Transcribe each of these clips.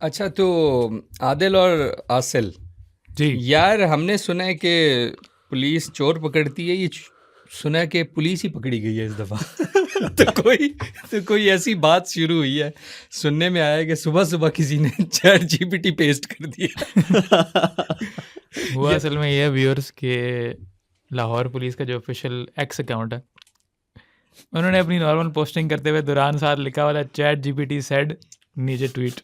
अच्छा, तो आदिल और आसिल जी यार, हमने सुना है कि पुलिस चोर पकड़ती है, ये सुना है कि पुलिस ही पकड़ी गई है इस दफ़ा। तो कोई ऐसी बात शुरू हुई है, सुनने में आया है कि सुबह सुबह किसी ने चैट जीपीटी पेस्ट कर दिया। हुआ ये असल में ये व्यूअर्स के लाहौर पुलिस का जो ऑफिशियल एक्स अकाउंट है, उन्होंने अपनी नॉर्मल पोस्टिंग करते हुए दौरान साथ लिखा वाला चैट जीपीटी सेड नीचे ट्वीट।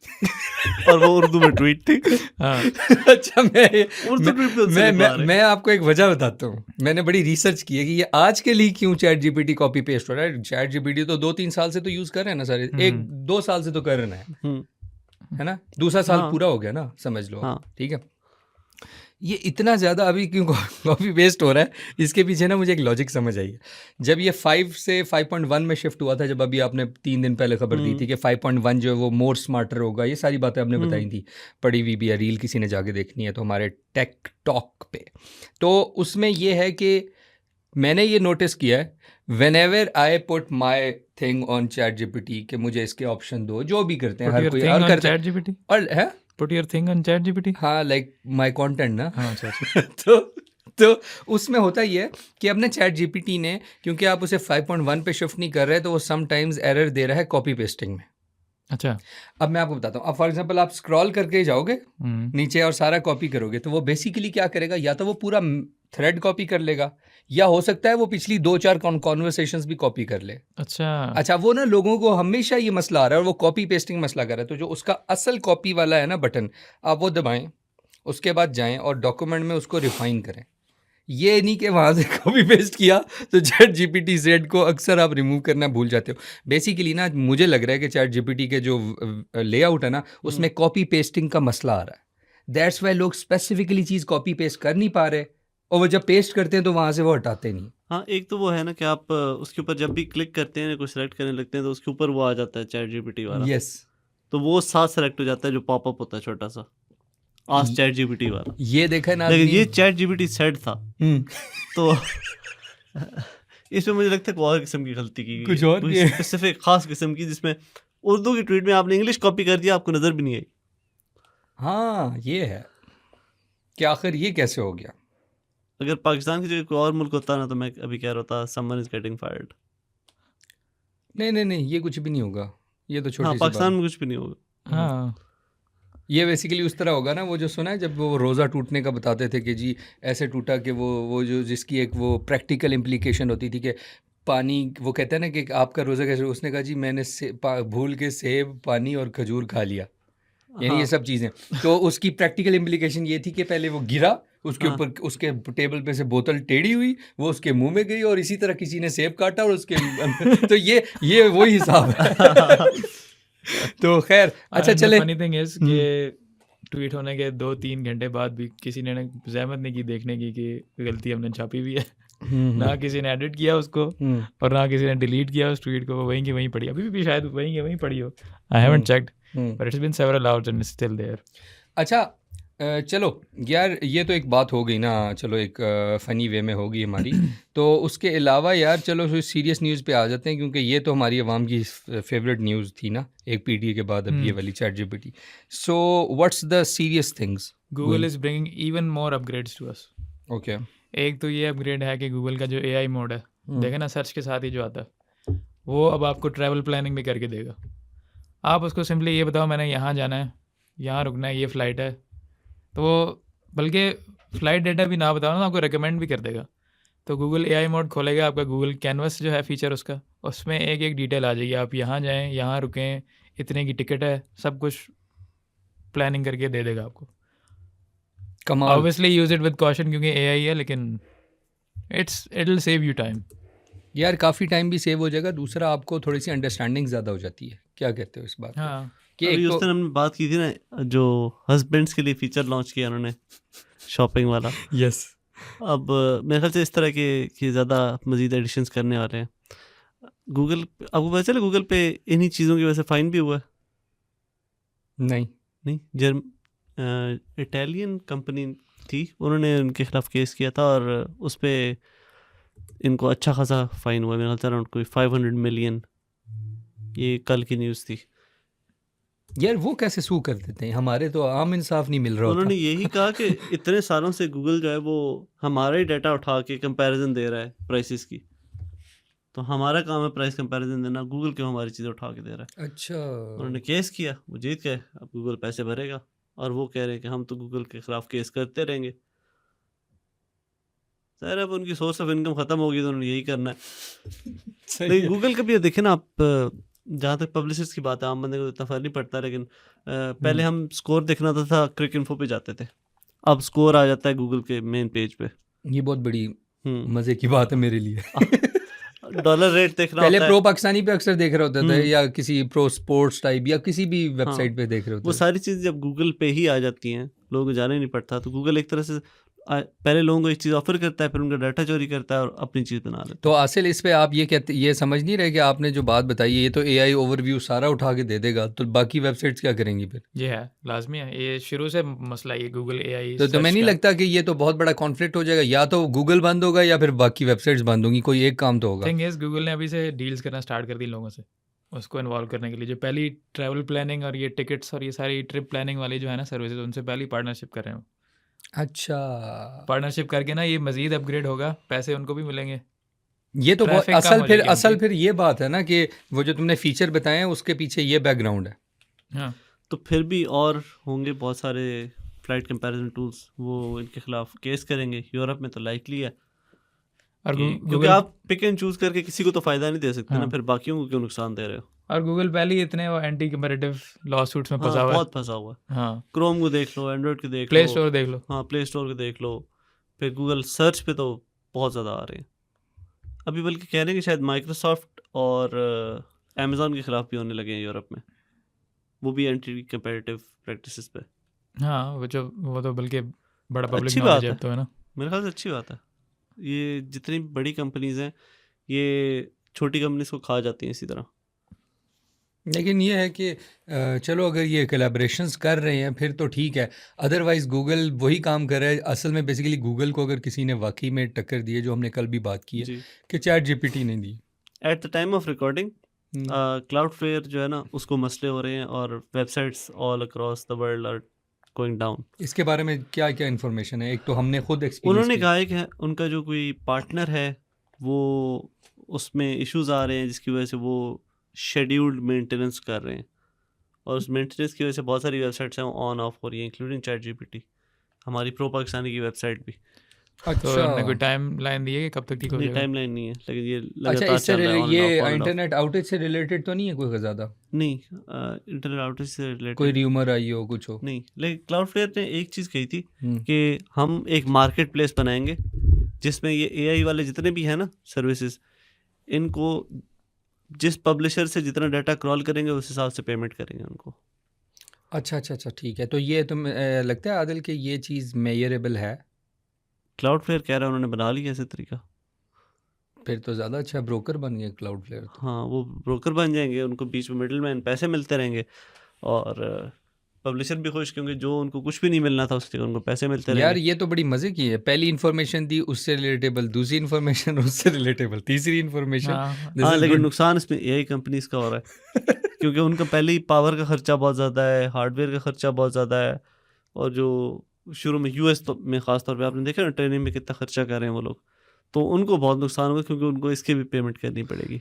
और वो उर्दू में ट्वीट थी। हाँ अच्छा, उर्दू ट्वीट पे उनसे लिखवा रहे। मैं आपको एक वजह बताता हूँ। मैंने बड़ी रिसर्च की है कि ये आज के लिए क्यों चैट जीपीटी कॉपी पेस्ट हो रहा है। चैट जीपीटी तो 2-3 साल से तो यूज कर रहे हैं ना सारे, 1-2 साल से तो कर रहे हैं, है ना। दूसरा साल पूरा हो गया ना, समझ लो। ठीक है, ये इतना ज़्यादा अभी क्यों कॉपी पेस्ट हो रहा है, इसके पीछे ना मुझे एक लॉजिक समझ आई है। जब ये 5 से 5.1 में शिफ्ट हुआ था, जब अभी आपने 3 दिन पहले खबर दी थी कि 5.1 जो है वो मोर स्मार्टर होगा, ये सारी बातें आपने बताई थी, पढ़ी हुई भी है, रील किसी ने जाके देखनी है तो हमारे टेक टॉक पे। तो उसमें ये है कि मैंने ये नोटिस किया है, whenever I put my thing on chat GPT कि मुझे इसके ऑप्शन दो, जो भी करते हैं हर कोई और करता है, चैट जीपीटी और है put your thing on chat GPT. हाँ, लाइक माय कंटेंट ना। हाँ अच्छा तो उसमें होता ये है कि अपने चैट जीपीटी ने, क्योंकि आप उसे 5.1 पे शिफ्ट नहीं कर रहे, तो वो समटाइम्स एरर दे रहा है कॉपी पेस्टिंग में। अच्छा अब मैं आपको बताता हूँ, अब फॉर एग्जांपल आप स्क्रॉल करके जाओगे नीचे और सारा कॉपी करोगे, तो वो बेसिकली क्या करेगा, या तो वो पूरा थ्रेड कॉपी कर लेगा, या हो सकता है वो पिछली 2-4 कॉन्वर्सेशंस भी कॉपी कर ले। अच्छा, वो ना लोगों को हमेशा ये मसला आ रहा है और वो कॉपी पेस्टिंग मसला कर रहा है। तो जो उसका असल कॉपी वाला है ना बटन, आप वो दबाएं, उसके बाद जाएं और डॉक्यूमेंट में उसको रिफाइन करें। ये नहीं कि वहाँ से कॉपी पेस्ट किया तो चैट जीपीटी जेड को अक्सर आप रिमूव करना भूल जाते हो। बेसिकली ना मुझे लग रहा है कि चैट जीपीटी के जो लेआउट है ना, उसमें कॉपी पेस्टिंग का मसला आ रहा है। दैट्स वाई लोग स्पेसिफिकली चीज़ कॉपी पेस्ट कर नहीं पा रहे, और वो जब पेस्ट करते हैं तो वहाँ से वो हटाते नहीं। हाँ, एक तो वो है ना कि आप उसके ऊपर जब भी क्लिक करते हैं, कुछ सेलेक्ट करने लगते हैं, तो उसके ऊपर वो आ जाता है चैट जीपीटी वाला। यस, तो वो साथ सेलेक्ट हो जाता है, जो पॉपअप होता है छोटा सा, आस्क चैट जीपीटी वाला। ये देखा ना, लेकिन ये चैट जीपीटी सेड था। तो इसमें मुझे लगता है कोई और किस्म की गलती की, कुछ और कोई स्पेसिफिक खास किस्म की, जिसमें उर्दू की ट्वीट में आपने इंग्लिश कॉपी कर दिया, आपको नजर भी नहीं आई। हाँ, ये है कि आखिर ये कैसे हो गया। अगर पाकिस्तान की जगह कोई और मुल्क होता ना, तो मैं अभी कह रहा था समवन इज गेटिंग फायर्ड। नहीं, ये कुछ भी नहीं होगा, ये तो छोटी हाँ, सी पाकिस्तान बात। में कुछ भी नहीं होगा। हाँ ये बेसिकली उस तरह होगा ना, वो जो सुना है जब वो रोज़ा टूटने का बताते थे कि जी ऐसे टूटा कि वो जो जिसकी एक वो प्रैक्टिकल इम्प्लीकेशन होती थी कि पानी, वो कहते हैं ना कि आपका रोज़ा कैसे, उसने कहा जी मैंने भूल के सेब, पानी और खजूर खा लिया, यानी ये सब चीज़ें। तो उसकी प्रैक्टिकल इम्प्लीकेशन ये थी कि पहले वो गिरा, उसके ऊपर उसके टेबल पे से बोतल टेढ़ी हुई, वो उसके मुंह में गई, और इसी तरह किसी ने सेब काटा और उसके तो ये वही हिसाब है। तो खैर, अच्छा चले। फनी थिंग इज कि ट्वीट होने के 2-3 घंटे बाद भी किसी ने जहमत नहीं की देखने की कि गलती हमने छापी हुई है। ना किसी ने एडिट किया उसको और ना किसी ने डिलीट किया उस ट्वीट को, वो वहीं की वहीं पड़ी, अभी भी शायद वहीं पड़ी हो। I haven't checked but it's been several hours and it's still there. अच्छा, चलो यार, ये तो एक बात हो गई ना, चलो एक फ़नी वे में होगी हमारी। तो उसके अलावा यार चलो सीरियस न्यूज़ पे आ जाते हैं, क्योंकि ये तो हमारी आवाम की फेवरेट न्यूज़ थी ना, एक पीटीए के बाद अब ये वाली chat GPT. So what's the serious things? Google is bringing even more upgrades to us. Okay, एक तो ये अपग्रेड है कि गूगल का जो एआई मोड है, देखे ना सर्च के साथ ही जो आता है, वो अब आपको ट्रैवल प्लानिंग भी करके देगा। आप उसको सिंपली ये बताओ मैंने यहाँ जाना है, यहाँ रुकना है, ये फ़्लाइट है, तो बल्कि फ़्लाइट डेटा भी ना बताओ ना, आपको रिकमेंड भी कर देगा। तो गूगल एआई मोड खोलेगा आपका, गूगल कैनवस जो है फीचर उसका, उसमें एक एक डिटेल आ जाएगी, आप यहाँ जाएँ, यहाँ रुकें, इतने की टिकट है, सब कुछ प्लानिंग करके दे देगा आपको। कमाल। Obviously use it with caution क्योंकि एआई है, लेकिन it will save you time. यार काफ़ी टाइम भी सेव हो जाएगा, दूसरा आपको थोड़ी सी अंडरस्टैंडिंग ज़्यादा हो जाती है। क्या कहते हो इस बात पे? हाँ, कि अभी एक उस दिन हमने बात की थी ना, जो हस्बैंड्स के लिए फीचर लॉन्च किया उन्होंने, शॉपिंग वाला। यस, अब मेरे ख्याल से इस तरह के ज़्यादा मज़ीद एडिशंस करने वाले हैं। गूगल, आपको पता चला गूगल पे इन्हीं चीज़ों की वजह से फ़ाइन भी हुआ है? नहीं, इटालियन कंपनी थी, उन्होंने उनके खिलाफ केस किया था और उस पर इनको अच्छा खासा फ़ाइन हुआ, मेरे ख्याल से अराउंड कोई 500 मिलियन। ये कल की न्यूज़ थी। यार वो कैसे सू कर देते हैं, हमारे तो आम इंसाफ नहीं मिल रहा होता। उन्होंने यही कहा कि इतने सालों से गूगल जो है वो हमारा ही डाटा उठा के कंपैरिजन दे रहा है प्राइसेस की, तो हमारा काम है प्राइस कंपैरिजन देना, गूगल क्यों हमारी चीज़ें उठा के दे रहा है। अच्छा, उन्होंने केस किया, वो जीत गए, अब गूगल पैसे भरेगा, और वो कह रहे हैं कि हम तो गूगल के खिलाफ केस करते रहेंगे। सर अब उनकी सोर्स ऑफ इनकम खत्म होगी तो उन्होंने यही करना है। सही लेकिन है। गूगल का भी देखे ना आप, जहाँ तक पब्लिसिस्ट की बात है, आम बंदे को इतना फर्क नहीं पड़ता, लेकिन पहले हम स्कोर देखना होता था, क्रिक इन्फो पे जाते थे, अब स्कोर आ जाता है गूगल के मेन पेज पे। ये बहुत बड़ी हम्म मजे की बात है मेरे लिए। डॉलर रेट देखना पहले होता प्रो है, पाकिस्तानी पे अक्सर देख रहे होते थे, या किसी प्रो स्पोर्ट्स टाइप या किसी भी हाँ, वेबसाइट पे देख रहे वो होते थे। सारी चीज़ जब गूगल पे ही आ जाती हैं, लोगों को जाना ही नहीं पड़ता, तो गूगल एक तरह से पहले लोगों को एक चीज़ ऑफर करता है, फिर उनका डाटा चोरी करता है और अपनी चीज़ बना लेता तो आसिल इस पे आप ये कहते, ये समझ नहीं रहे कि आपने जो बात बताई है, ये तो एआई ओवरव्यू सारा उठा के दे देगा, तो बाकी वेबसाइट्स क्या करेंगी फिर? ये है लाजमी है, ये शुरू से मसला ये गूगल एआई तो तुम्हें नहीं लगता कि ये तो बहुत बड़ा कॉन्फ्लिक्ट हो जाएगा, या तो गूगल बंद होगा या फिर बाकी वेबसाइट्स बंद होंगी, कोई एक काम तो होगा। थिंग इज गूगल ने अभी से डील्स करना स्टार्ट कर दी लोगों से, उसको इन्वॉल्व करने के लिए। जो पहली ट्रैवल प्लानिंग और ये टिकट्स और ये सारी ट्रिप प्लानिंग वाली जो है ना सर्विसेज, उनसे पहले पार्टनरशिप कर रहे हो। अच्छा, पार्टनरशिप करके ना ये मजीद अपग्रेड होगा, पैसे उनको भी मिलेंगे। ये तो बहुत ट्रैफिक कम असल हो फिर जाएगी असल उनकी। फिर ये बात है ना कि वो जो तुमने फीचर बताए हैं उसके पीछे ये बैकग्राउंड है। हाँ, तो फिर भी और होंगे बहुत सारे फ्लाइट कंपैरिजन टूल्स, वो इनके खिलाफ केस करेंगे। यूरोप में तो लाइकली है और क्योंकि गूगल आप पिक एंड चूज करके किसी को तो फायदा नहीं दे सकते ना, हाँ। फिर बाकियों को क्यों नुकसान दे रहे हो। और गूगल पहले ही इतने वो एंटी कंपैरेटिव लॉ सूट्स में हाँ, फंसा हुआ है। बहुत फंसा हुआ है। हाँ, क्रोम को देख लो, एंड्रॉइड को देख प्ले लो, स्टोर देख लो। हाँ प्ले स्टोर को देख लो, फिर गूगल सर्च पे तो बहुत ज़्यादा आ रहे हैं अभी, बल्कि कह रहे हैं कि शायद माइक्रोसॉफ्ट और अमेजोन के खिलाफ भी होने लगे हैं यूरोप में, वो भी एंटी कंपैरेटिव प्रैक्टिसेस पे। हाँ, वो तो बल्कि बड़ा पब्लिक अच्छी नॉलेज बात है है, अब तो, है ना। मेरे ख्याल से अच्छी बात है। ये जितनी बड़ी कंपनीज हैं, ये छोटी कंपनीज को खा जाती हैं इसी तरह। लेकिन ये है कि चलो अगर ये कोलैबोरेशंस कर रहे हैं फिर तो ठीक है, अदरवाइज गूगल वही काम कर रहा है। असल में बेसिकली गूगल को अगर किसी ने वाकई में टक्कर दी है, जो हमने कल भी बात की है जी, कि चैट जीपीटी ने दी। At the time of recording Cloudflare जो है ना, उसको मसले हो रहे हैं और websites all across the world are going down. इसके बारे में क्या क्या इन्फॉर्मेशन है? एक तो हमने खुद एक्सपीरियंस उन्होंने किया। कहा है कि उनका जो कोई पार्टनर है वो उसमें इश्यूज आ रहे हैं, जिसकी वजह से वो शेड्यूल्ड मेंटेनेंस कर रहे हैं, और उस मेंटेनेंस की वजह से बहुत सारी वेबसाइट्स हैं ऑन ऑफ हो रही हैं, इंक्लूडिंग चैट जीपीटी, हमारी प्रो पाकिस्तानी की वेबसाइट भी। तो अच्छा, हमने कोई टाइम लाइन दी है कि कब तक ठीक हो नहीं, जाएगा? टाइम लाइन नहीं है, लेकिन ये अच्छा, लगातार इससे चल रहा है, on and ये off, on and off। Internet outage से रिलेटेड तो नहीं है कोई ज़्यादा? नहीं, इंटरनेट आउटेज से कोई रिलेटेड र्यूमर आई हो, कुछ हो? नहीं, लेकिन क्लाउडफ्लेयर ने एक चीज़ कही थी हम्म, कि हम एक मार्केट प्लेस बनाएंगे जिसमें ये एआई वाले जितने भी हैं ना सर्विसेज, इनको जिस पब्लिशर से जितना डाटा क्रॉल करेंगे उस हिसाब से पेमेंट करेंगे उनको। अच्छा अच्छा अच्छा, ठीक है। तो ये तुम लगता है आदिल कि ये चीज़ मेजरेबल है? क्लाउडफ्लेयर कह रहा है उन्होंने बना लिया ऐसे तरीका। फिर तो ज़्यादा अच्छा ब्रोकर बन गया क्लाउडफ्लेयर तो। हाँ, वो ब्रोकर बन जाएंगे, उनको बीच में मिडलमैन पैसे मिलते रहेंगे, और पब्लिशर भी खुश, क्योंकि जो उनको कुछ भी नहीं मिलना था उससे उनको पैसे मिलते यार रहेंगे। ये तो बड़ी मज़े की है। पहली इन्फॉर्मेशन दी, उससे रिलेटेबल दूसरी इन्फॉर्मेशन, उससे रिलेटेबल तीसरी इन्फॉर्मेशन। हाँ, हाँ, लेकिन नुकसान इसमें एआई कंपनीज का हो रहा है क्योंकि उनका पहले ही पावर का खर्चा बहुत ज़्यादा है, हार्डवेयर का खर्चा बहुत ज़्यादा है, और जो शुरू में यूएस तो में ख़ास तौर पे आपने देखा ना ट्रेनिंग में कितना खर्चा कर रहे हैं वो लोग, तो उनको बहुत नुकसान होगा क्योंकि उनको इसकी भी पेमेंट करनी पड़ेगी।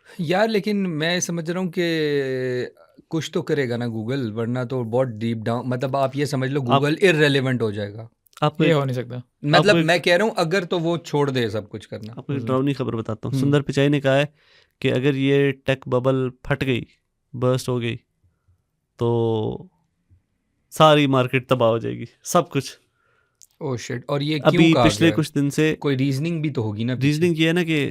यार लेकिन मैं समझ रहा हूँ कि कुछ तो करेगा ना गूगल, वरना तो बहुत डीप डाउन, मतलब आप ये समझ लो गूगल इररेलेवेंट हो जाएगा। आपको ये एक, हो नहीं सकता। मतलब आपको एक- मैं कह रहा हूँ अगर तो वो छोड़ दे सब कुछ करना। आपको एक डरावनी खबर बताता हूँ। हम्म। सुंदर पिचाई ने कहा है कि अगर ये टेक बबल फट गई, बर्स्ट हो गई, तो सारी मार्केट तबाह हो जाएगी, सब कुछ। ओह शिट, और ये क्यों अभी कहा पिछले गया? कुछ दिन से कोई रीजनिंग भी तो होगी ना पीछे? रीजनिंग ये है ना कि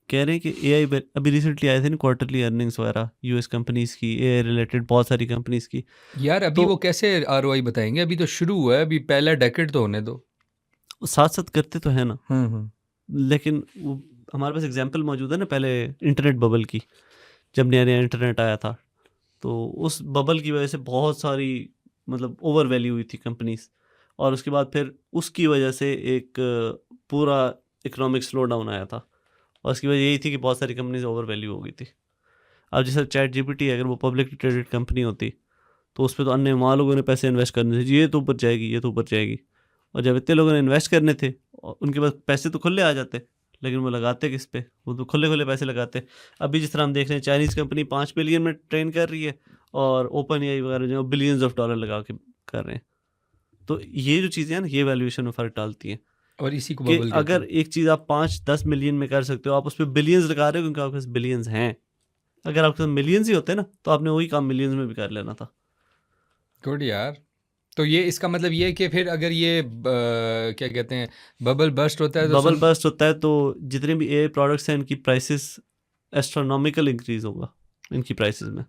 कह रहे हैं कि एआई अभी रिसेंटली आए थे ना क्वार्टरली अर्निंग्स वगैरह यूएस कंपनीज की, एआई रिलेटेड बहुत सारी कंपनीज की। यार अभी तो- वो कैसे आरओआई बताएंगे? अभी तो शुरू हुआ है, अभी पहला डेकेड तो होने दो। साथ साथ करते तो है ना, हम्म, लेकिन वो हमारे पास एग्जांपल मौजूद है ना पहले इंटरनेट बबल की, जब नया नया इंटरनेट आया था, तो उस बबल की वजह से बहुत सारी मतलब ओवर वैल्यू हुई थी कंपनीज, और उसके बाद फिर उसकी वजह से एक पूरा इकोनॉमिक स्लो डाउन आया था, और उसकी वजह यही थी कि बहुत सारी कंपनीज ओवर वैल्यू हो गई थी। अब जैसे चैट जीपीटी, अगर वो पब्लिकली ट्रेडेड कंपनी होती तो उस पर तो अन्य वहाँ लोगों ने पैसे इन्वेस्ट करने थे, ये तो ऊपर जाएगी, ये तो ऊपर जाएगी। और जब इतने लोगों ने इन्वेस्ट करने थे, उनके पास पैसे तो खुले आ जाते, लेकिन वो लगाते किस पे? वो तो खुले खुले पैसे लगाते। अभी जिस तरह हम देख रहे हैं, चाइनीज़ कंपनी 5 बिलियन में ट्रेन कर रही है और ओपन एआई वगैरह जो बिलियंस ऑफ डॉलर लगा के कर रहे हैं। तो ये जो चीज़ें हैं ना, ये वैल्यूएशन में फ़र्क डालती हैं। और इसी को कि बबल कहते अगर हैं। एक चीज़ आप 5-10 मिलियन में कर सकते हो, आप उस पर बिलियंस लगा रहे हो क्योंकि आपके पास बिलियंस हैं। अगर आपके पास मिलियंस ही होते ना, तो आपने वही काम मिलियंस में भी कर लेना था। गुड यार। तो ये इसका मतलब ये है कि फिर अगर ये क्या कहते हैं बबल बस्ट होता है तो बबल बस्ट होता है तो जितने भी एआई प्रोडक्ट्स हैं, इनकी प्राइसेस एस्ट्रोनॉमिकल इंक्रीज होगा इनकी प्राइसेस में।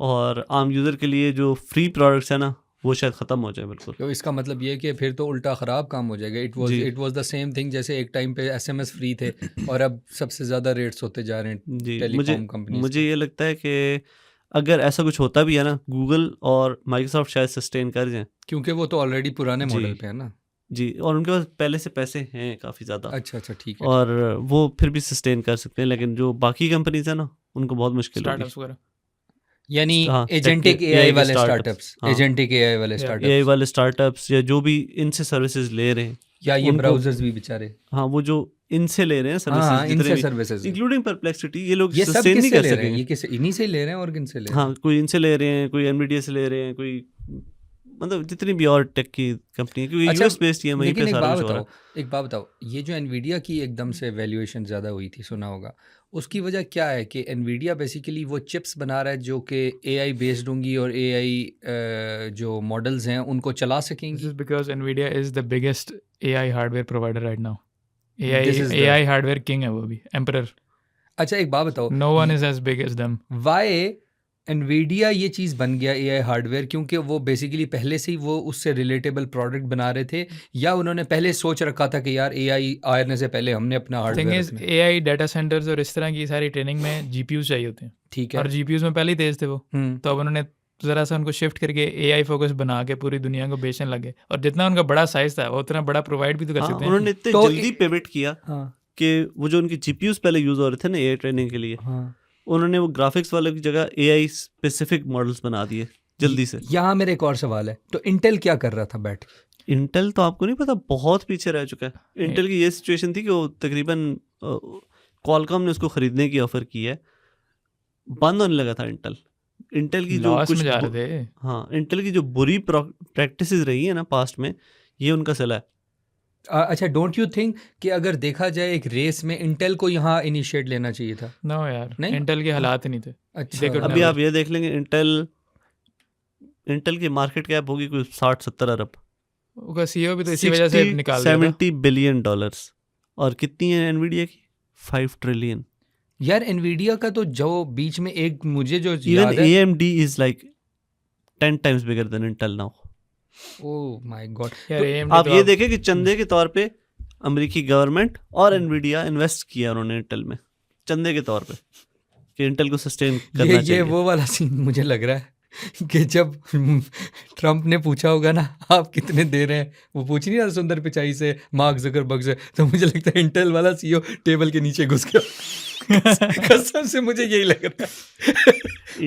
और आम यूज़र के लिए जो फ्री प्रोडक्ट्स है ना, वो शायद ख़त्म हो जाए बिल्कुल। तो इसका मतलब ये है कि फिर तो उल्टा ख़राब काम हो जाएगा। जी। It was the same thing, जैसे एक टाइम पे एसएमएस फ्री थे और अब सबसे ज़्यादा रेट्स होते जा रहे हैं जी, टेलीकॉम कंपनीज मुझे ये लगता है कि अगर ऐसा कुछ होता भी है ना, गूगल और माइक्रोसॉफ्ट शायद सस्टेन कर जाएं। क्योंकि वो तो ऑलरेडी पुराने जी। मॉडल पे है ना। जी, और उनके पास पहले से पैसे हैं काफ़ी ज़्यादा, अच्छा ठीक है। और वो फिर भी सस्टेन कर सकते हैं। लेकिन जो बाकी कंपनीज है ना, उनको बहुत मुश्किल होगी। स्टार्टअप्स वगैरह। यानी हाँ, एजेंटिक AI एआई के वाले startups, स्टार्टअप्स, हाँ। एजेंटिक एआई वाले Yeah. एआई स्टार्टअप्स, वाले स्टार्टअप्स या जो भी इनसे सर्विसेज ले रहे हैं, या ये उनको- ब्राउजर्स भी बेचारे। हाँ, वो जो इनसे ले रहे हैं हाँ सर्विसेज, इनसे सर्विसेज, इंक्लूडिंग परप्लेक्सिटी, ये लोग ये सब सस्टेन नहीं किससे कर ले रहे हैं? सकेंगे। ये किससे, इन्हीं से ही ले रहे हैं और किन से ले रहे हैं? हाँ, कोई इनसे ले रहे हैं, कोई एनवीडिया से ले रहे हैं, कोई मतलब जितनी भी और टेक की कंपनी है, क्योंकि अच्छा, यूएस बेस्ड ही है, वहीं लेकिन पे एक सारा बात कुछ हो रहा बताओ, एक बात बताओ, ये जो एनवीडिया की एकदम से वैल्यूएशन ज़्यादा हुई थी, सुना होगा, उसकी वजह क्या है? कि एनवीडिया बेसिकली वो चिप्स बना रहा है जो कि एआई बेस्ड होंगी और एआई जो मॉडल्स हैं उनको चला This सकेंगी। is because Nvidia is the biggest AI hardware provider right now. This is the- AI hardware king है वो भी, emperor. अच्छा एक बात बताओ, No one is as big as them. Why Nvidia ये चीज़ बन गया एआई हार्डवेयर? क्योंकि वो बेसिकली पहले से ही वो उससे रिलेटेबल प्रोडक्ट बना रहे थे, या उन्होंने पहले सोच रखा था कि यार एआई आने से पहले हमने अपना Thing हार्डवेयर is रखना है? AI data centers और इस तरह की सारी ट्रेनिंग में GPUs चाहिए होते हैं, ठीक है। और GPUs में पहले ही तेज थे वो, तो अब उन्होंने ज़रा सा उनको शिफ्ट करके AI फोकस बना के पूरी दुनिया को बेचने लगे, और जितना उनका बड़ा साइज था वो उतना बड़ा प्रोवाइड भी तो कर है। हाँ, सकते हैं। उन्होंने इतने तो जल्दी पिवट किया हाँ कि वो जो उनकी जीपीयूज पहले यूज हो रहे थे ना एआई ट्रेनिंग के लिए, हाँ, उन्होंने वो ग्राफिक्स वाले की जगह एआई स्पेसिफिक मॉडल्स बना दिए जल्दी से। यहाँ मेरा एक और सवाल है, तो इंटेल क्या कर रहा था बैठ के? इंटेल तो आपको नहीं पता बहुत पीछे रह चुका है। इंटेल की ये सिचुएशन थी कि वो तकरीबन कॉलकॉम ने उसको खरीदने की ऑफर की है, बंद होने लगा था इंटेल की जो लॉस कुछ में जा रहे थे। हाँ, इंटेल की जो बुरी प्रैक्टिसेस रही है ना पास्ट में, ये उनका सिला है। अच्छा, डोंट यू थिंक कि अगर देखा जाए एक रेस में इंटेल को यहाँ इनिशिएट लेना चाहिए था? नो यार, नहीं? इंटेल के हालात ही नहीं थे। अच्छा, They could अभी never. आप ये देख लेंगे, इंटेल की मार्केट कैप होगी कोई 60-70 अरब, उसका CEO भी तो इसी वजह से निकाल दिया था। $70 बिलियन, और कितनी है एनवीडिया की? 5 ट्रिलियन। यार एनवीडिया का तो जो बीच में एक मुझे जो इवन याद है, AMD is like 10 times bigger than Intel now. Oh my God. यार AMD आप तो ये अब- देखें कि चंदे के तौर पे अमेरिकी गवर्नमेंट और एनवीडिया इन्वेस्ट किया उन्होंने इंटेल में, चंदे के तौर पे, कि इंटेल को सस्टेन करना ये चाहिए। वो वाला सीन मुझे लग रहा है कि जब ट्रम्प ने पूछा होगा ना आप कितने दे रहे हैं, वो पूछ नहीं रहा सुंदर पिचाई से, मार्क ज़करबर्ग से, तो मुझे लगता है इंटेल वाला CEO टेबल के नीचे घुस गया। कसम से मुझे यही लग रहा है।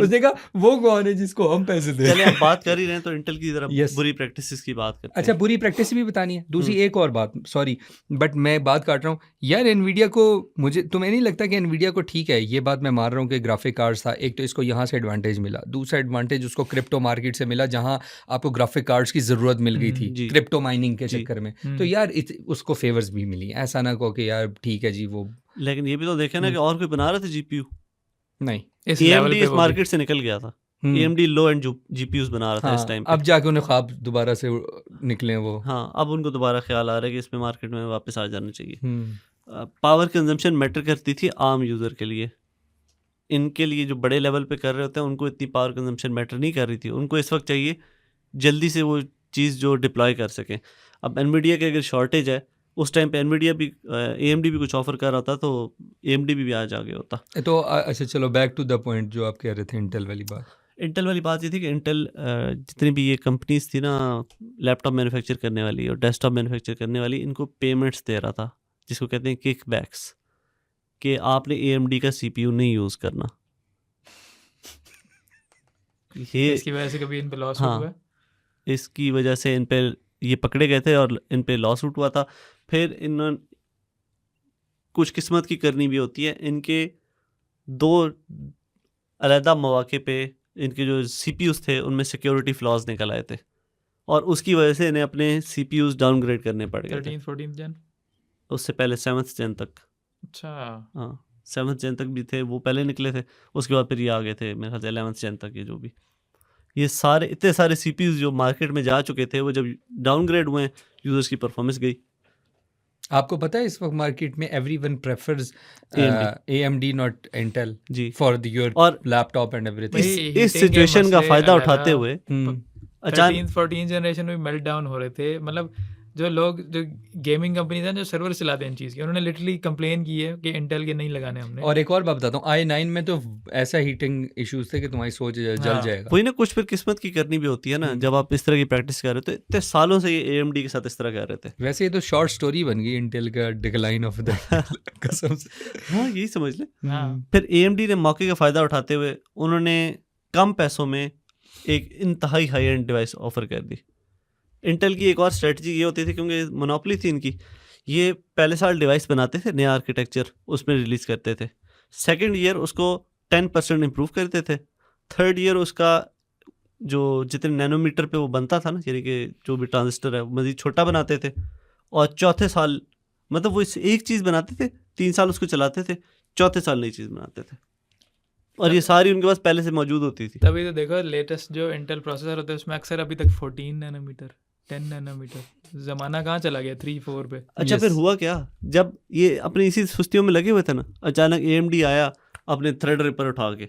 उसने कहा वो कौन है जिसको हम पैसे दे चले रहे आप हैं? बात कर ही रहे हैं तो इंटेल की तरफ Yes. बुरी प्रैक्टिसेस की बात करते अच्छा, हैं। बुरी प्रैक्टिस भी बतानी है। दूसरी एक और बात, सॉरी बट मैं बात काट रहा हूँ यार, एनवीडिया को, मुझे तुम्हें नहीं लगता कि एनवीडिया को, ठीक है ये बात मैं मान रहा हूँ कि ग्राफिक कार्ड्स था, एक तो इसको यहाँ से एडवांटेज मिला, दूसरा एडवांटेज उसको क्रिप्टो मार्केट से मिला जहाँ आपको ग्राफिक कार्ड्स की ज़रूरत मिल गई थी जी। क्रिप्टो माइनिंग के जी। चक्कर में। तो यार उसको फेवर्स भी मिली, ऐसा ना कहो कि यार ठीक है जी वो लेकिन ये भी तो देखे ना कि और कोई बना रहे थे जीपीयू, नहीं। इस लेवल AMD पे इस वो भी- मार्केट से निकल गया था। AMD लो एंड जीपीयूज बना रहा था इस टाइम पे। अब जाके उन्हें ख्वाब दोबारा से निकले वो। हाँ, अब उनको दोबारा ख्याल आ रहा है कि इसमें मार्केट में वापस आ जाना चाहिए। हम्म, पावर कंजम्पशन मैटर करती थी आम यूज़र के लिए, इनके लिए जो बड़े लेवल पे कर रहे होते हैं उनको इतनी पावर कंजम्पशन मैटर नहीं कर रही थी। उनको इस वक्त चाहिए जल्दी से वो चीज़ जो डिप्लॉय कर सकें। अब एनवीडिया की अगर शॉर्टेज है, उस टाइम पे एनवीडिया भी AMD भी कुछ ऑफर कर रहा था, तो AMD भी आज आ गया होता। तो अच्छा चलो बैक टू द पॉइंट जो आप कह रहे थे इंटेल वाली बात। इंटेल वाली बात ये थी कि इंटेल जितनी भी ये कंपनीज थी ना, लैपटॉप मैन्युफैक्चर करने वाली और डेस्कटॉप मैन्युफैक्चर करने वाली, इनको पेमेंट्स दे रहा था जिसको कहते हैं किकबैक्स, कि आपने AMD का CPU नहीं यूज़ करना। ये इसकी वजह से कभी इन पे लॉस हाँ, हुआ है? इसकी वजह से इन पे ये पकड़े गए थे और इन पे लॉ सूट हुआ था। फिर इन्होंने कुछ किस्मत की करनी भी होती है, इनके 2 अलहदा मौके पे इनके जो सीपीयूज थे उनमें सिक्योरिटी फ्लॉज निकल आए थे और उसकी वजह से इन्हें अपने सीपीयूज डाउनग्रेड करने पड़ गए थे। 13th 14th जन? उससे पहले 7th जन तक, अच्छा, हाँ 7th जन तक भी थे, वो पहले निकले थे। उसके बाद फिर ये आ गए थे मेरे ख्याल से 11th जन तक। ये जो भी ये सारे इतने सारे सीपीयूज जो मार्केट में जा चुके थे, वो जब डाउनग्रेड हुए यूजर्स की परफॉर्मेंस गई। आपको पता है इस वक्त मार्केट में everyone prefers AMD AMD not Intel ji. For your और लैपटॉप एंड एवरीथिंग। इस वही इस heating के सिचुएशन का मसले फायदा अलग उठाते है। हुए अचानक 13th 14th जनरेशन में मेल्ट डाउन हो रहे थे। मतलब जो लोग जो गेमिंग कंपनीज हैं जो सर्वर चलाते हैं इन चीज़ की, उन्होंने लिटरली कंप्लेन की है कि इंटेल के नहीं लगाने हमने। और एक और बात बताता हूँ, i9 में तो ऐसा हीटिंग इश्यूज थे कि तुम्हारी सोच जल हाँ। जाएगा। वही ना, कुछ फिर किस्मत की करनी भी होती है ना। जब आप इस तरह की प्रैक्टिस कर रहे हो, तो इतने सालों से ये AMD के साथ इस तरह कर रहे थे। वैसे ये तो शॉर्ट स्टोरी बन गई इंटेल का डिक्लाइन ऑफ द कसम से। हाँ, यही समझ ले। हाँ, फिर AMD ने मौके का फ़ायदा उठाते हुए उन्होंने कम पैसों में एक इंतहाई हाई एंड डिवाइस ऑफर कर दी। इंटेल की एक और स्ट्रेटजी ये होती थी, क्योंकि मोनोपोली थी इनकी, ये पहले साल डिवाइस बनाते थे, नया आर्किटेक्चर उसमें रिलीज़ करते थे। सेकंड ईयर उसको 10% इम्प्रूव करते थे। थर्ड ईयर उसका जो जितने नैनोमीटर पे वो बनता था ना, यानी कि जो भी ट्रांजिस्टर है, वो मज़ीद छोटा बनाते थे। और चौथे साल मतलब वो एक चीज़ बनाते थे, 3 साल उसको चलाते थे, चौथे साल नई चीज़ बनाते थे। और ये सारी उनके पास पहले से मौजूद होती थी। तभी तो देखो लेटेस्ट जो इंटेल प्रोसेसर होते हैं उसमें अक्सर अभी तक 14 नैनोमीटर 10 नैनोमीटर। ज़माना कहाँ चला गया 3-4 पे। अच्छा, फिर हुआ क्या, जब ये अपनी इसी सुस्तियों में लगे हुए थे ना, अचानक AMD आया अपने थ्रेड रिपर उठा के।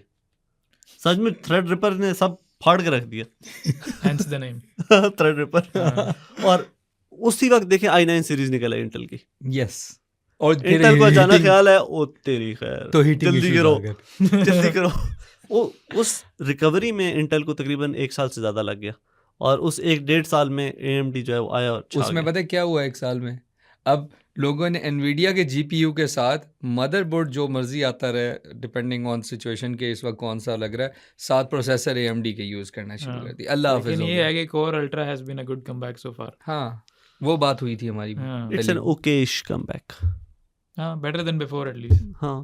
सच में थ्रेड रिपर ने सब फाड़ के रख दिया। Hence the name। Thread ripper. और उसी वक्त देखें i9 सीरीज निकला इंटेल की। यस, और फिर इंटेल को अचानक heating- ख्याल है, ओ तेरी खैर, तो हीटिंग जल्दी issues करो आ गए। जल्दी करो। वो उस रिकवरी में इंटेल को तकरीबन 1 साल से ज़्यादा लग गया, और उस 1-1.5 साल में AMD जो है वो आया और छा उसमें गया। पता है क्या हुआ 1 साल में? अब लोगों ने एनवीडिया के GPU के साथ मदरबोर्ड जो मर्जी आता रहे, डिपेंडिंग ऑन सिचुएशन के इस वक्त कौन सा लग रहा है, 7 प्रोसेसर AMD के यूज़ करना शुरू हाँ। कर दिया। अल्लाह हाफिज़ लेकिन हो ये गया। है कि Core Ultra has been a good comeback so far. हाँ, वो बात हुई थी हमारी। हाँ। It's an okish comeback. हाँ, बेटर देन बिफोर एटलीस्ट। हाँ,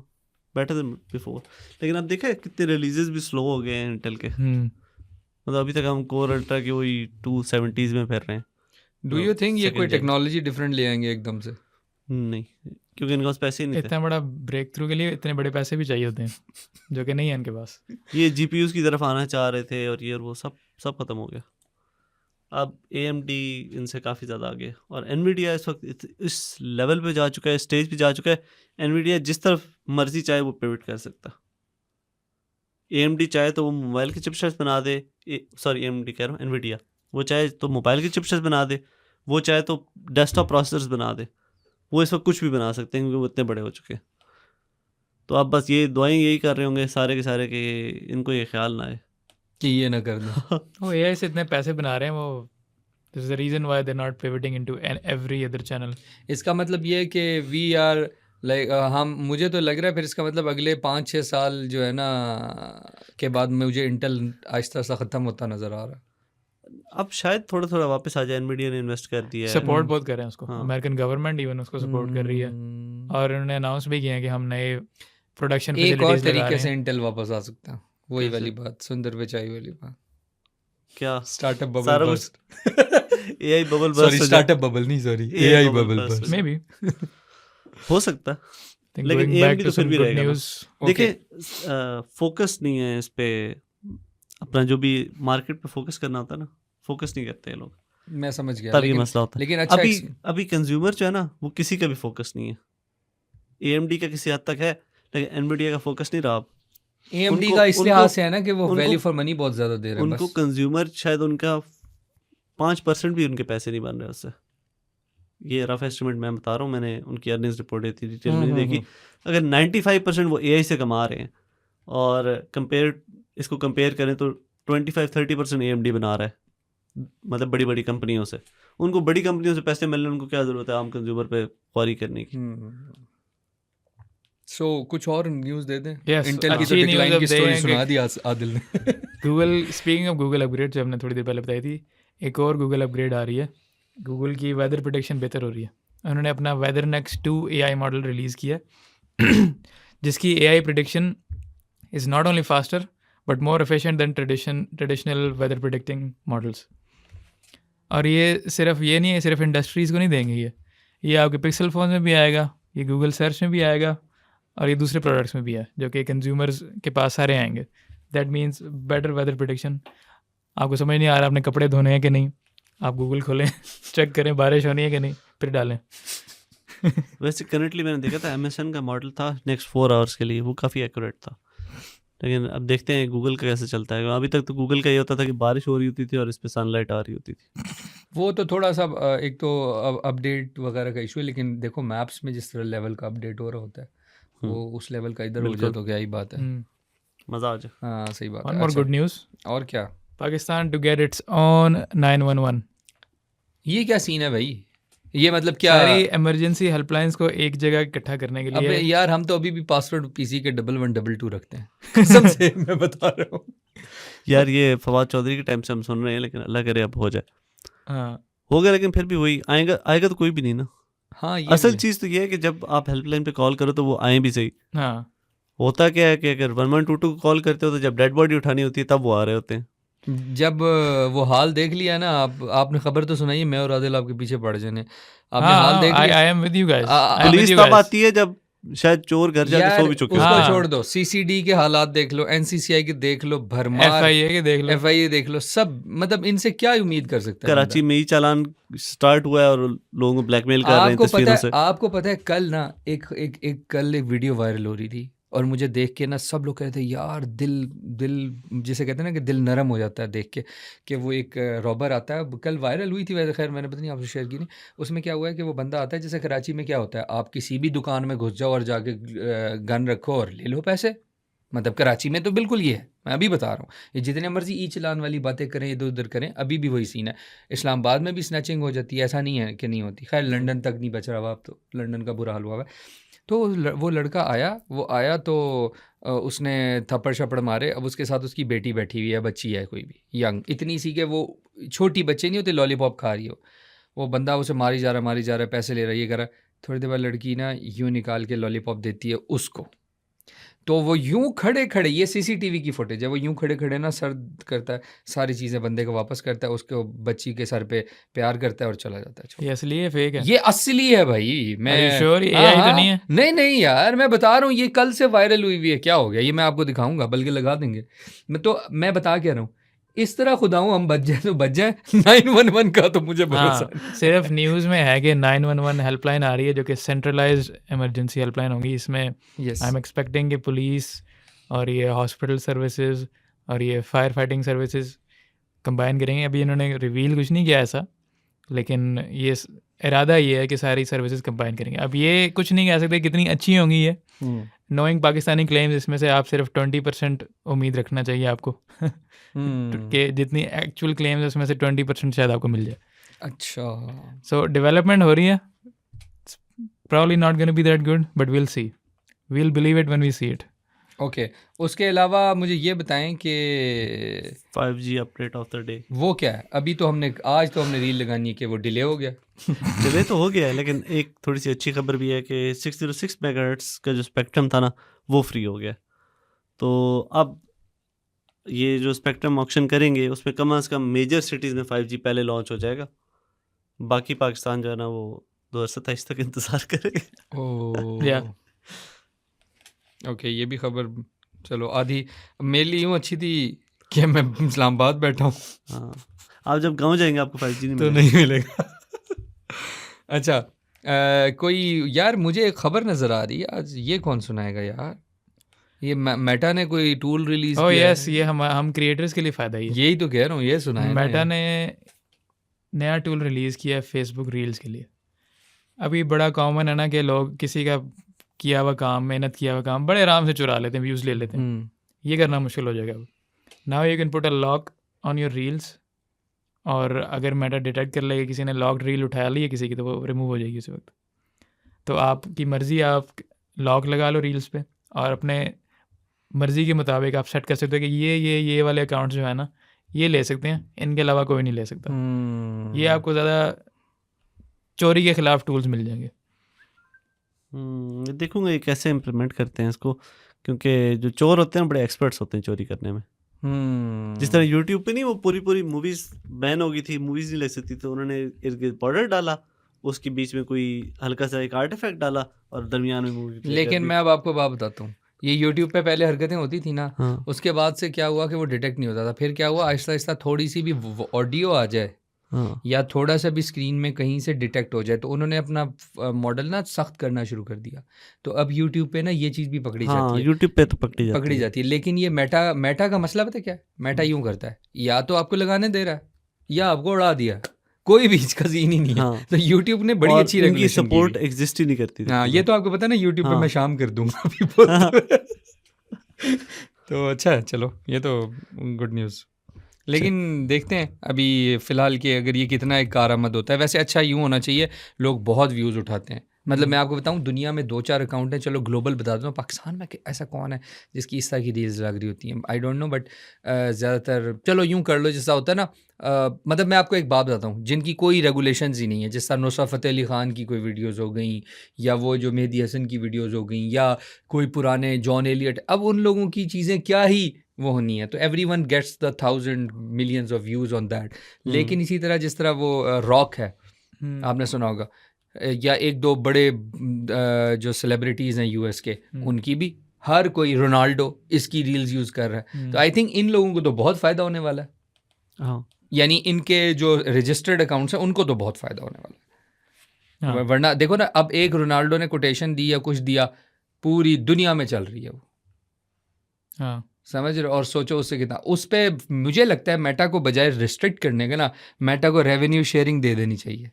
बेटर देन बिफोर। लेकिन अब देखा है कितने रिलीजेस भी स्लो हो गए हैं इंटेल के। मतलब अभी तक हम कोर अल्ट्रा के वही 270s में फिर रहे हैं। डू यू थिंक ये second कोई gen। टेक्नोलॉजी डिफरेंट ले आएंगे एकदम से? नहीं, क्योंकि इनके पास पैसे ही नहीं थे। इतना बड़ा ब्रेक थ्रू के लिए इतने बड़े पैसे भी चाहिए होते हैं जो कि नहीं है इनके पास। ये GPUs की तरफ आना चाह रहे थे, और ये और वो सब खत्म हो गया। अब AMD इनसे काफ़ी ज़्यादा आगे, और NVIDIA इस वक्त इस लेवल पे जा चुका है, स्टेज पे जा चुका है। NVIDIA जिस तरफ मर्जी चाहे वो पिवट कर सकता। AMD चाहे तो वो मोबाइल के चिपसेट्स बना दे, सॉरी AMD कह रहा हूँ, NVIDIA, वो चाहे तो मोबाइल के चिपसेट्स बना दे, वो चाहे तो डेस्कटॉप प्रोसेसर्स बना दे। वो इस वक्त कुछ भी बना सकते हैं, क्योंकि वो इतने बड़े हो चुके हैं। तो आप बस ये दुआएं यही कर रहे होंगे सारे के सारे कि इनको ये ख्याल ना आए कि ये ना कर दें। वो AI से इतने पैसे बना रहे हैं, वो this is the reason why they not pivoting into every other channel. इसका मतलब ये है कि वी आर लाइक हम, मुझे तो लग रहा है फिर इसका मतलब अगले 5-6 साल जो है ना के बाद मुझे इंटेल आहिस्ता आहिस्ता ख़त्म होता नज़र आ रहा है। अब शायद थोड़ा थोड़ा वापस आ जाए। NVIDIA ने इन्वेस्ट कर दिया है। सपोर्ट बहुत कर रहे हैं उसको। हाँ। अमेरिकन गवर्नमेंट इवन उसको सपोर्ट कर रही है, और उन्होंने अनाउंस भी किया है कि हम नए प्रोडक्शन एक और फैसिलिटीज लगा तरीके रहे से हैं। इंटेल वापस आ सकता है, वही कैसे? वाली बात, सुंदर पिचाई वाली बात, क्या स्टार्टअप बबल सारा burst. AI bubble sorry, burst startup bubble नहीं, sorry AI AI bubble bubble burst। Burst. May be हो सकता है, लेकिन AMD तो फिर भी रहेगा ना। देखिए, फोकस नहीं है इस पे, अपना जो भी मार्केट पे फोकस करना होता है ना, फोकस नहीं करते हैं लोग, मैं समझ गया, तब ये लेकिन मसला होता है। लेकिन अच्छा अभी कंज्यूमर जो है ना, वो किसी का भी फोकस नहीं है। AMD का किसी हद तक है, लेकिन NVIDIA का फोकस नहीं रहा। अब AMD उनको- का इस लिहाज उनको- से है ना कि वो उनको- वैल्यू फॉर मनी बहुत ज़्यादा दे रहे हैं उनको बस। कंज्यूमर शायद उनका 5% भी उनके पैसे नहीं बन रहे उससे। ये रफ एस्टिमेट मैं बता रहा हूँ, मैंने उनकी अर्निंग्स रिपोर्ट दी थी, डिटेल में नहीं देखी। अगर 95% वो AI से कमा रहे हैं, और इसको कंपेयर करें तो 25-30% AMD बना रहा है, मतलब बड़ी बड़ी कंपनियों से। उनको बड़ी कंपनियों से पैसे मिलने, उनको क्या ज़रूरत है आम कंज्यूमर पे ख्वारी करने की। सो कुछ और न्यूज़ दे दें। Yes, इंटेल की तो अच्छी news डिक्लाइन अब की स्टोरी देंगे। सुना दी आदिल ने। Google, speaking of Google upgrade, जो हमने थोड़ी देर पहले बताई थी, एक और गूगल अपग्रेड आ रही है। गूगल की वेदर प्रोडिक्शन बेहतर हो रही है। उन्होंने अपना weather next 2 AI model release किया जिसकी AI prediction is not only faster but more efficient than traditional weather predicting models. और ये सिर्फ ये नहीं है, सिर्फ इंडस्ट्रीज़ को नहीं देंगे ये आपके पिक्सल फ़ोन में भी आएगा, ये गूगल सर्च में भी आएगा, और ये दूसरे प्रोडक्ट्स में भी है जो कि कंज्यूमर्स के पास सारे आएंगे। That means better weather prediction. आपको समझ नहीं आ रहा आपने कपड़े धोने हैं कि नहीं, आप गूगल खोलें चेक करें बारिश होनी है कि नहीं, फिर डालें। वैसे करंटली मैंने देखा था अमेज़न का मॉडल था नेक्स्ट 4 आवर्स के लिए, वो काफ़ी एक्यूरेट था। लेकिन अब देखते हैं गूगल का कैसे चलता है। अभी तक तो गूगल का ये होता था कि बारिश हो रही होती थी और इस पे सनलाइट आ रही होती थी। वो तो थोड़ा सा एक तो अपडेट वगैरह का इशू है, लेकिन देखो मैप्स में जिस तरह लेवल का अपडेट हो रहा होता है, वो उस लेवल का इधर हो जाए तो क्या ही बात है। मज़ा आ जाए। हाँ सही बात वन है। मोर अच्छा, गुड न्यूज़, और क्या? Pakistan to get its on 911। ये क्या सीन है भाई? ये मतलब क्या? सारी इमरजेंसी हेल्पलाइंस को एक जगह इकट्ठा करने के लिए। अबे यार हम तो अभी भी पासवर्ड पीसी के 1112 रखते हैं कसम से मैं बता रहा हूँ। यार ये फवाद चौधरी के टाइम से हम सुन रहे हैं, लेकिन अल्लाह करे अब हो जाए। हाँ हो गया, लेकिन फिर भी वही आएगा तो कोई भी नहीं ना। हाँ ये असल भी है। चीज़ तो ये है कि जब आप हेल्पलाइन पे कॉल करो तो वो आए भी सही। हाँ होता क्या है कि अगर 1122 को कॉल करते हो तो जब डेड बॉडी उठानी होती है तब वो आ रहे होते हैं। जब वो हाल देख लिया ना, आपने खबर तो सुनाई है, मैं और आदिल आपके पीछे पड़ जाने। आपने हाल देख आई लिया? Am with you guys. Police तब आती है जब शायद चोर घर जाके यार सो भी चुके उसको होते हैं। हाँ। छोड़ दो, सीसीडी के हालात देख लो, एनसीसीआई के देख लो, भरमार FIA के देख लो। एफआईए देख लो, सब मतलब इनसे क्या उम्मीद कर सकता है कराची बंदा? में ही चालान स्टार्ट हुआ है और लोगों को ब्लैकमेल कर रहे हैं आपको तस्वीरों से। आपको पता है कल ना कल एक वीडियो वायरल हो रही थी, और मुझे देख के ना सब लोग कहते हैं यार दिल जिसे कहते हैं ना कि दिल नरम हो जाता है देख के, कि वो एक रॉबर आता है, कल वायरल हुई थी वैसे, खैर मैंने पता नहीं आपसे शेयर की नहीं। उसमें क्या हुआ है कि वो बंदा आता है, जैसे कराची में क्या होता है, आप किसी भी दुकान में घुस जाओ और जाके गन रखो और ले लो पैसे। मतलब कराची में तो बिल्कुल ये है, मैं अभी बता रहा हूँ। ये जितने मर्जी ई चलान वाली बातें करें, इधर उधर करें, अभी भी वही सीन है। इस्लामाबाद में भी स्नैचिंग हो जाती है, ऐसा नहीं है कि नहीं होती। खैर लंदन तक नहीं बच रहा अब तो, लंदन का बुरा हाल हुआ है। तो वो लड़का आया तो उसने थप्पड़ शप्पड़ मारे। अब उसके साथ उसकी बेटी बैठी हुई है, बच्ची है कोई भी यंग, इतनी सी कि वो छोटी बच्चे नहीं होते लॉलीपॉप खा रही हो, वो बंदा उसे मारी जा रहा है, पैसे ले रहा है, ये कर रहा है। थोड़ी देर बाद लड़की ना यूँ निकाल के लॉलीपॉप देती है उसको, तो वो यूं खड़े खड़े, ये सीसीटीवी की फुटेज है, वो यूं खड़े खड़े ना सर करता है, सारी चीज़ें बंदे को वापस करता है, उसके बच्ची के सर पे प्यार करता है और चला जाता है। छोड़। ये असली है फेक है? ये असली है भाई। मैं Are you sure? ये हाँ, AI तो हाँ, नहीं है? नहीं यार मैं बता रहा हूँ, ये कल से वायरल हुई हुई है। क्या हो गया, ये मैं आपको दिखाऊंगा, बल्कि लगा देंगे। मैं बता क्या रहा हूँ, इस तरह खुदा हूँ हम बच जाए तो बच जाए। 911 का तो मुझे भरोसा हाँ नहीं। सिर्फ न्यूज़ में है कि 911 हेल्पलाइन आ रही है जो कि सेंट्रलाइज्ड इमरजेंसी हेल्पलाइन होगी। इसमें Yes. आई एम एक्सपेक्टिंग कि पुलिस और ये हॉस्पिटल सर्विसेज और ये फायर फाइटिंग सर्विसेज कंबाइन करेंगे। अभी इन्होंने रिवील कुछ नहीं किया ऐसा, लेकिन ये इरादा ये है कि सारी सर्विसेज कंबाइन करेंगे। अब ये कुछ नहीं कह सकते कितनी अच्छी होंगी ये, नोइंग पाकिस्तानी क्लेम्स, इसमें से आप सिर्फ 20% उम्मीद रखना चाहिए आपको कि जितनी एक्चुअल क्लेम्स उसमें से 20% शायद आपको मिल जाए। अच्छा सो डेवलपमेंट हो रही है, probably not going to be that good but we'll see, we'll believe it when we see it. Okay. उसके अलावा मुझे ये बताएं कि 5G update of the day. वो क्या है? अभी तो आज तो हमने रील लगानी है कि वो डिले हो गया। डिले तो हो गया है, लेकिन एक थोड़ी सी अच्छी खबर भी है कि 606 मेगाहर्ट्ज का जो स्पेक्ट्रम था ना वो फ्री हो गया। तो अब ये जो स्पेक्ट्रम ऑक्शन करेंगे उसमें कम से कम मेजर सिटीज़ में 5G पहले लॉन्च हो जाएगा। बाकी पाकिस्तान जो है ना वो 2027 तक इंतज़ार करेगा। ओह Yeah. ओके, ये भी खबर चलो आधी मेरे लिए यूँ अच्छी थी कि मैं इस्लामाबाद बैठा हूँ हाँ, आप जब गांव जाएंगे आपको 5G नहीं तो मिलेगा। नहीं मिलेगा। अच्छा कोई यार मुझे एक खबर नज़र आ रही है आज, ये कौन सुनाएगा यार? ये मेटा ने कोई टूल रिलीज Oh किया yes, है। ये हम क्रिएटर्स के लिए फ़ायदा ही है। यही तो कह रहा हूँ, ये सुनाए ना मेटा यार। ने नया टूल रिलीज़ किया है फेसबुक रील्स के लिए। अभी बड़ा कॉमन है ना कि लोग किसी का किया हुआ काम, मेहनत किया हुआ काम बड़े आराम से चुरा लेते हैं, व्यूज़ ले लेते हैं। ये करना मुश्किल हो जाएगा अब। Now you can put a lock on your reels, और अगर मेटा डिटेक्ट कर लेगा किसी ने लॉक्ड रील उठा ली है किसी की, तो वो रिमूव हो जाएगी उसी वक्त। तो आपकी मर्ज़ी, आप लॉक लगा लो रील्स पे और अपने मर्ज़ी के मुताबिक आप सेट कर सकते हो कि ये वाले अकाउंट जो है ना ये ले सकते हैं, इनके अलावा कोई नहीं ले सकता। ये आपको ज़्यादा चोरी के ख़िलाफ़ टूल्स मिल जाएंगे। देखूंगा ये कैसे इम्प्लीमेंट करते हैं इसको, क्योंकि जो चोर होते हैं बड़े एक्सपर्ट्स होते हैं चोरी करने में। जिस तरह यूट्यूब पे नहीं वो पूरी मूवीज बैन हो गई थी, मूवीज नहीं ले सकती, तो उन्होंने इर्द गिर्द बॉर्डर डाला, उसके बीच में कोई हल्का सा एक आर्टिफैक्ट डाला और दरमियान में मूवी। लेकिन मैं अब आपको बात बताता हूँ, ये यूट्यूब पे पहले हरकतें होती थी ना, हाँ। उसके बाद से क्या हुआ कि वो डिटेक्ट नहीं होता था। फिर क्या हुआ, आहिस्ता आहिस्ता थोड़ी सी भी ऑडियो आ जाए हाँ। या थोड़ा सा भी स्क्रीन में कहीं से डिटेक्ट हो जाए तो उन्होंने अपना मॉडल ना सख्त करना शुरू कर दिया। तो अब यूट्यूब पे ना ये चीज़ भी पकड़ी जाती है, यूट्यूब पे तो पकड़ी जाती है। लेकिन ये मेटा का मसला पता क्या है, मेटा यूं करता है, या तो आपको लगाने दे रहा है या आपको उड़ा दिया, कोई भी इसका सीन ही नहीं है। हाँ। तो यूट्यूब ने बड़ी अच्छी रेगुलेशन सपोर्ट एग्जिस्ट ही नहीं करती थी। हाँ, ये तो आपको पता है ना, यूट्यूब पे हाँ। मैं शाम कर दूंगा अभी बहुत। तो अच्छा है, चलो ये तो गुड न्यूज़। लेकिन देखते हैं अभी फ़िलहाल कि अगर ये कितना एक कारआमद होता है। वैसे अच्छा यूँ होना चाहिए, लोग बहुत व्यूज़ उठाते हैं। मतलब मैं आपको बताऊं, दुनिया में 2-4 अकाउंट हैं, चलो ग्लोबल बता दूँ, पाकिस्तान में ऐसा कौन है जिसकी इस तरह की रील्स लग रही होती हैं, आई डोंट नो, बट ज़्यादातर चलो यूँ कर लो जैसा होता है ना, मतलब मैं आपको एक बात बताता हूँ, जिनकी कोई रेगुलेशंस ही नहीं है, जिस तरह नुसरत फ़तेह अली ख़ान की कोई वीडियोज़ हो गई, या वो जो मेहदी हसन की वीडियोज़ हो गई, या कोई पुराने जॉन एलियट, अब उन लोगों की चीज़ें क्या ही वो होनी है। तो everyone gets the 1000 millions of views on that. लेकिन इसी तरह जिस तरह वो रॉक है, आपने सुना होगा, या एक दो बड़े जो सेलिब्रिटीज़ हैं यूएस के, उनकी भी हर कोई, रोनाल्डो इसकी रील्स यूज़ कर रहा है। तो आई थिंक इन लोगों को तो बहुत फ़ायदा होने वाला है। हाँ। यानी इनके जो रजिस्टर्ड अकाउंट्स हैं उनको तो बहुत फ़ायदा होने वाला है। हाँ। वरना देखो ना, अब एक रोनाल्डो ने कोटेशन दी या कुछ दिया, पूरी दुनिया में चल रही है वो। हाँ। समझ रहे हो? और सोचो उससे कितना, उस पर मुझे लगता है मेटा को बजाय रिस्ट्रिक्ट करने के ना, मेटा को रेवेन्यू शेयरिंग दे देनी चाहिए।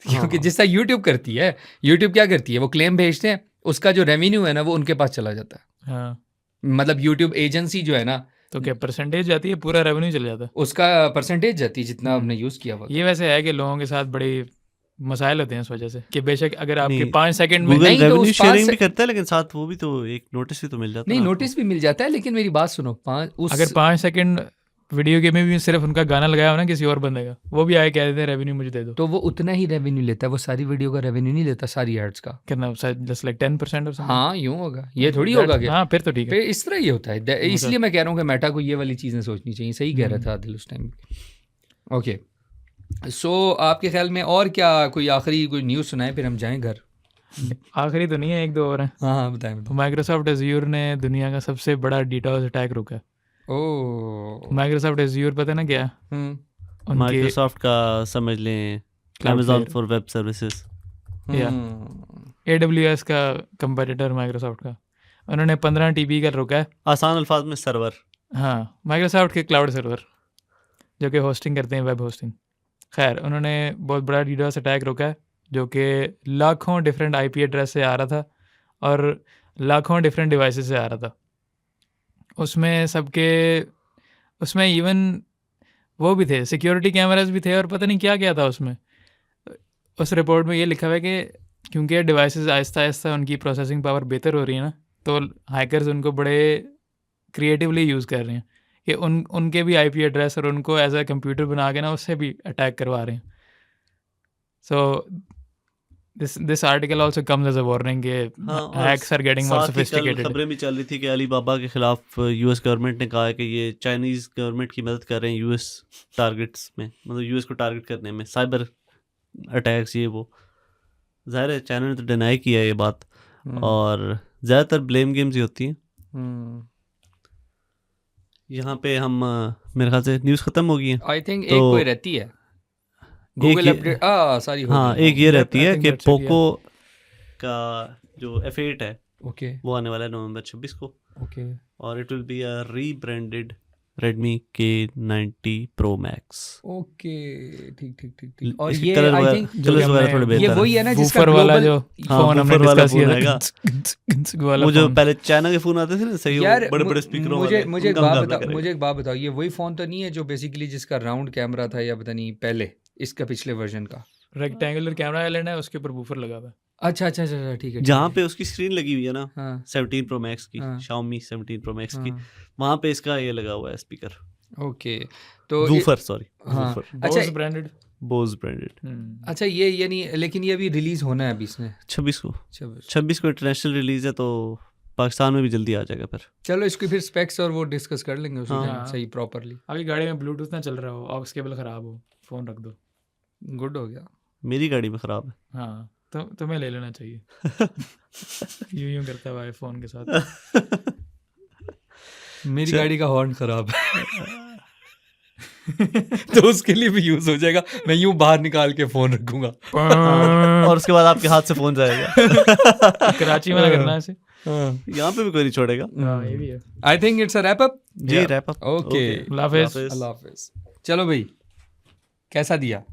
क्योंकि जिस तरह यूट्यूब करती है, यूट्यूब क्या करती है, वो क्लेम भेजते हैं, उसका जो रेवेन्यू है ना वो उनके पास चला जाता है। हाँ। मतलब यूट्यूब एजेंसी जो है ना, तो क्या परसेंटेज जाती है, पूरा रेवेन्यू चला जाता है, उसका परसेंटेज जाती है जितना आपने यूज़ किया हुआ। ये वैसे है कि लोगों के साथ बड़ी मसाइल होते हैं इस वजह से कि बेशक अगर आपके नहीं, 5 सेकंड में गूगल नहीं, तो रेवेन्यू उस 5 शेयरिंग भी करता है, लेकिन साथ वो भी तो एक नोटिस भी तो मिल जाता है। नहीं, नोटिस भी मिल जाता है, लेकिन मेरी बात सुनो, अगर 5 सेकंड वीडियो के में भी सिर्फ उनका गाना लगाया हो ना किसी और बंदे का, वो भी आए कह देते हैं रेवेन्यू मुझे दे दो, तो वो उतना ही रेवेन्यू लेता है, वो सारी वीडियो का रेवेन्यू नहीं लेता, सारी एड्स का। कितना जस्ट लाइक 10% और हाँ, यूँ होगा, ये थोड़ी होगा क्या? हाँ, फिर तो ठीक है। फिर इस तरह ही होता है। इसलिए मैं कह रहा हूँ कि मेटा को ये वाली चीज़ें सोचनी चाहिए। सही कह रहा था आदिल उस टाइम। ओके, सो आपके ख्याल में और क्या कोई आखिरी कोई न्यूज़ सुनाए, फिर हम जाएं घर। आखिरी तो नहीं है, 1-2 और हैं। हाँ बताएं। तो माइक्रोसॉफ्ट एज्योर ने दुनिया का सबसे बड़ा डीडोस अटैक रोका। ओह, माइक्रोसॉफ्ट एज्योर पता है ना क्या? उनके माइक्रोसॉफ्ट का समझ लें Amazon फॉर वेब सर्विसेज, या AWS का कंपटीटर माइक्रोसॉफ्ट का, उन्होंने 15 TB का रोका है। आसान अल्फाज में सर्वर। हाँ, माइक्रोसॉफ्ट के क्लाउड सर्वर जो कि होस्टिंग करते हैं, वेब होस्टिंग। खैर, उन्होंने बहुत बड़ा डीडोस अटैक रोका है जो कि लाखों डिफरेंट IP एड्रेस से आ रहा था और लाखों डिफरेंट डिवाइसेस से आ रहा था। उसमें इवन वो भी थे, सिक्योरिटी कैमरास भी थे और पता नहीं क्या क्या था उसमें। उस रिपोर्ट में ये लिखा हुआ है कि क्योंकि डिवाइसेस आहिस्ता आहिस्ता उनकी प्रोसेसिंग पावर बेहतर हो रही है ना, तो हैकर्स उनको बड़े क्रिएटिवली यूज़ कर रहे हैं कि उनके भी IP एड्रेस और उनको एज अ कंप्यूटर बना के ना उससे भी अटैक करवा रहे हैं। So this article also comes as a warning कि hacks are getting more sophisticated. खबरें भी चल रही थी कि अलीबाबा के खिलाफ US गवर्नमेंट ने कहा है कि ये चाइनीज़ गवर्नमेंट की मदद कर रहे हैं US टारगेट्स में, मतलब US को टारगेट करने में, साइबर अटैक्स ये वो। ज़ाहिर है चाइना ने तो डिनाई किया है ये बात, और ज़्यादातर ब्लेम गेम्स ही होती हैं। यहाँ पे हम मेरे ख्याल से न्यूज़ ख़त्म हो गई है। आई थिंक एक कोई रहती है गूगल अपडेट, सारी हो हाँ, गई। एक ये रहती है कि that's it, पोको का जो F8 है ओके वो आने वाला है नवंबर 26 को, ओके और it will be a rebranded Redmi K90 Pro Max। Okay, ठीक ठीक ठीक ठीक। और इसके ये कलर आई वगैरह थिंक कलर्स वगैरह थोड़े ये बेहतर हैं। वही है ना जिसका वूफर वाला global- जो हाँ, फोन हमने वूफर वाला डिस्कस किया फोन था वाला वो जो फोन। पहले चाइना के फोन आते थे ना, सही यार बड़े बड़े स्पीकरों मुझे वाले, मुझे एक उनका बात मुकाबला बताओ, करेगा। मुझे एक बात बताओ, ये वही फ़ोन तो नहीं है जो बेसिकली जिसका राउंड कैमरा था, या पता नहीं पहले इसका पिछले वर्जन का? रेक्टेंगुलर कैमरा एलेंड है, उसके ऊपर वूफर लगा हुआ है। अच्छा अच्छा अच्छा अच्छा, ठीक है जहाँ पे उसकी स्क्रीन लगी हुई है ना हाँ 17 Pro Max की, हाँ। Xiaomi 17 Pro Max की, हाँ, वहाँ पे इसका ये लगा हुआ है स्पीकर, ओके तो वूफर, सॉरी हाँ वूफर, अच्छा बोस ब्रांडेड। बोज ब्रांडेड। अच्छा ये यानी लेकिन ये अभी रिलीज होना है अभी इसने 26 को 26 को इंटरनेशनल रिलीज है, तो पाकिस्तान में भी जल्दी आ जाएगा फिर। चलो इसकी फिर स्पेक्स और वो डिस्कस कर लेंगे उसी हाँ। टाइम सही प्रॉपरली। अभी गाड़ी में ब्लूटूथ ना चल रहा हो, ऑक्स केबल खराब हो, फोन रख दो। गुड हो गया। मेरी गाड़ी में खराब है। हाँ तो तुम्हें ले लेना चाहिए। यूं यूं करता हुआ है फोन के साथ। मेरी गाड़ी का हॉर्न खराब है तो उसके लिए भी यूज हो जाएगा, मैं यूं बाहर निकाल के फोन रखूंगा और उसके बाद आपके हाथ से फोन जाएगा। कराची में ना करना ऐसे। यहाँ पे भी कोई नहीं छोड़ेगा। हाँ ये भी है। I think it's a wrap up. जी रैप अप। ओके अल्लाह हाफिज़। अल्लाह हाफिज। चलो भाई कैसा दिया?